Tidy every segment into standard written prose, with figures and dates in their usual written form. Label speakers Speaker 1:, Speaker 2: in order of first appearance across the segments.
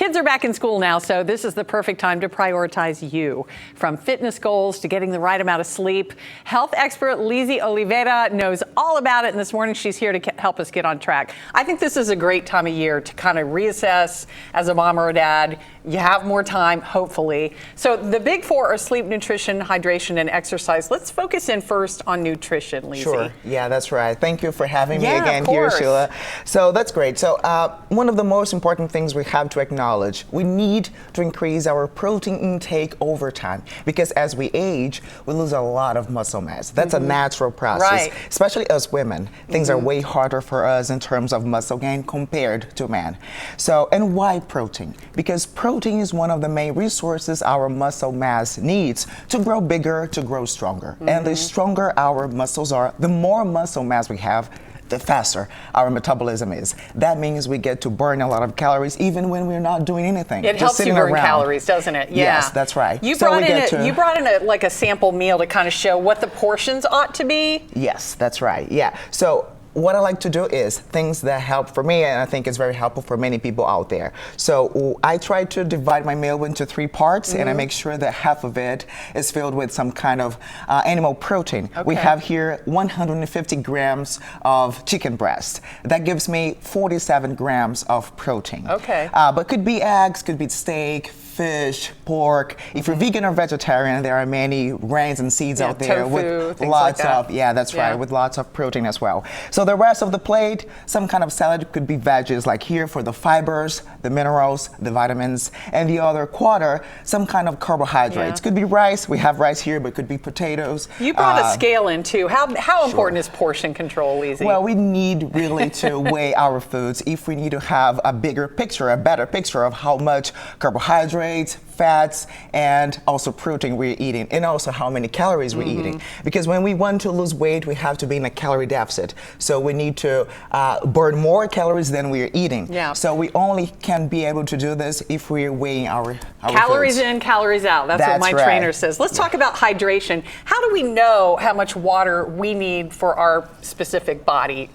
Speaker 1: Kids are back in school now, so this is the perfect time to prioritize you. From fitness goals to getting the right amount of sleep, health expert Lizzie Oliveira knows all about it, and this morning she's here to help us get on track. I think this is a great time of year to kind of reassess as a mom or a dad. You have more time, hopefully. So the big four are sleep, nutrition, hydration, and exercise. Let's focus in first on nutrition, Lizzie.
Speaker 2: Sure. Yeah, that's right. Thank you for having me again here, Sheila. So that's great. So one of the most important things we have to acknowledge, we need to increase our protein intake over time, because as we age, we lose a lot of muscle mass. That's a natural process, especially as women. Things are way harder for us in terms of muscle gain compared to men. So, and why protein? Because protein is one of the main resources our muscle mass needs to grow bigger, to grow stronger. And the stronger our muscles are, the more muscle mass we have, the faster our metabolism is. That means we get to burn a lot of calories even when we're not doing anything.
Speaker 1: It helps you burn calories, doesn't it? Yeah.
Speaker 2: Yes, that's right.
Speaker 1: You brought in a sample meal to kind of show what the portions ought to be.
Speaker 2: Yes, that's right. Yeah. So what I like to do is things that help for me, and I think it's very helpful for many people out there. So I try to divide my meal into 3 parts, and I make sure that half of it is filled with some kind of animal protein. We have here 150 grams of chicken breast. That gives me 47 grams of protein. But could be eggs, could be steak, fish, pork. If you're vegan or vegetarian, there are many grains and seeds out there
Speaker 1: tofu,
Speaker 2: with lots of, with lots of protein as well. So the rest of the plate, some kind of salad, could be veggies like here for the fibers, the minerals, the vitamins, and the other quarter, some kind of carbohydrates. Could be rice, we have rice here, but could be potatoes.
Speaker 1: You brought a scale in too. How important is portion control, Lizzie?
Speaker 2: Well, we need really to weigh our foods if we need to have a bigger picture, a better picture of how much carbohydrates, fats, and also protein we're eating, and also how many calories we're eating. Because when we want to lose weight, we have to be in a calorie deficit. So we need to burn more calories than we're eating. So we only can be able to do this if we're weighing our
Speaker 1: calories
Speaker 2: foods.
Speaker 1: In, calories out. That's what my trainer says. Let's talk about hydration. How do we know how much water we need for our specific body?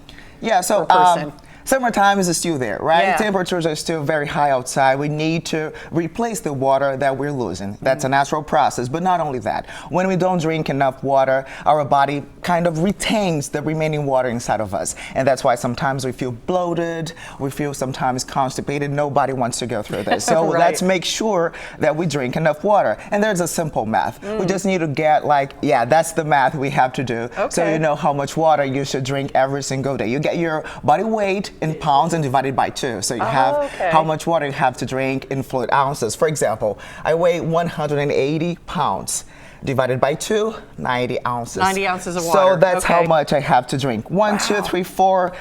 Speaker 2: So person? Summertime is still there, right? Temperatures are still very high outside. We need to replace the water that we're losing. That's a natural process, but not only that. When we don't drink enough water, our body kind of retains the remaining water inside of us. And that's why sometimes we feel bloated, we feel sometimes constipated. Nobody wants to go through this. So let's make sure that we drink enough water. And there's a simple math. We just need to get that's the math we have to do. So you know how much water you should drink every single day. You get your body weight in pounds and divided by 2. So you have how much water you have to drink in fluid ounces. For example, I weigh 180 pounds. Divided by 2, 90 ounces.
Speaker 1: 90 ounces of water.
Speaker 2: So that's how much I have to drink. 1, 2, 3, 4,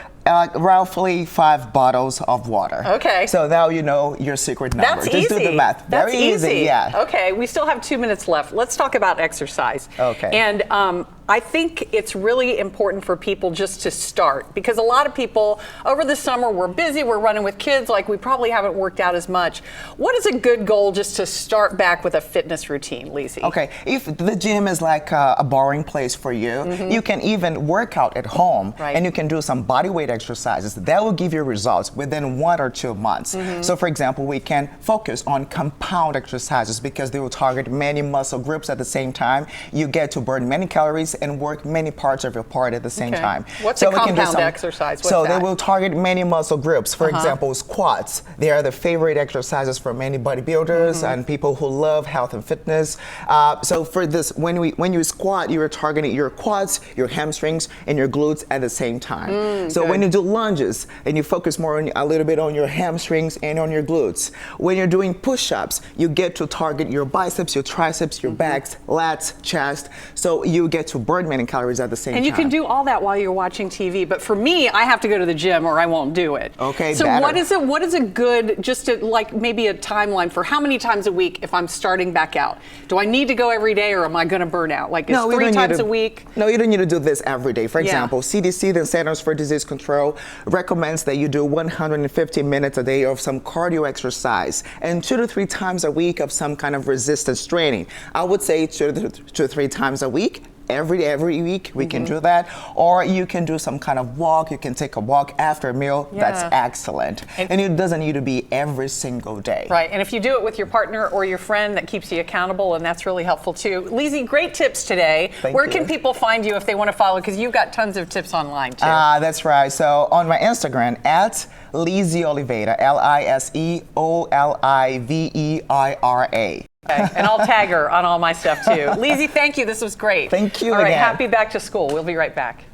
Speaker 2: roughly 5 bottles of water. So now you know your secret number.
Speaker 1: That's
Speaker 2: Just do the math. Very easy.
Speaker 1: Okay, we still have 2 minutes left. Let's talk about exercise. And I think it's really important for people just to start, because a lot of people over the summer, we're busy, we're running with kids, we probably haven't worked out as much. What is a good goal just to start back with a fitness routine, Lizzie?
Speaker 2: If the gym is like a boring place for you, you can even work out at home, and you can do some body weight exercises. That will give you results within 1 or 2 months. So for example, we can focus on compound exercises because they will target many muscle groups at the same time. You get to burn many calories and work many parts of your part at the same time.
Speaker 1: What's a compound exercise?
Speaker 2: They will target many muscle groups. For example, squats. They are the favorite exercises for many bodybuilders and people who love health and fitness. So for this, when you squat, you are targeting your quads, your hamstrings, and your glutes at the same time. So when you do lunges, and you focus more a little bit on your hamstrings and on your glutes. When you're doing push-ups, you get to target your biceps, your triceps, your backs, lats, chest. So you get to burn many calories at the same time.
Speaker 1: And you can do all that while you're watching TV. But for me, I have to go to the gym or I won't do it. So what is a good, just maybe a timeline for how many times a week if I'm starting back out? Do I need to go every day, or am I going to burn out? Is 3 times a week?
Speaker 2: No, you don't need to do this every day. For example, CDC, the Centers for Disease Control, recommends that you do 150 minutes a day of some cardio exercise and 2 to 3 times a week of some kind of resistance training. I would say 2 to 3 times a week every week. We can do that. Or you can do some kind of walk. You can take a walk after a meal. That's excellent. And it doesn't need to be every single day.
Speaker 1: Right. And if you do it with your partner or your friend, that keeps you accountable, and that's really helpful too. Lizzie, great tips today. Where can people find you if they want to follow? Because you've got tons of tips online too.
Speaker 2: That's right. So on my Instagram, at Lizzie Oliveira, LISEOLIVEIRA.
Speaker 1: Okay. And I'll tag her on all my stuff too. Lizzie, thank you. This was great.
Speaker 2: Thank you.
Speaker 1: All right.
Speaker 2: Again.
Speaker 1: Happy back to school. We'll be right back.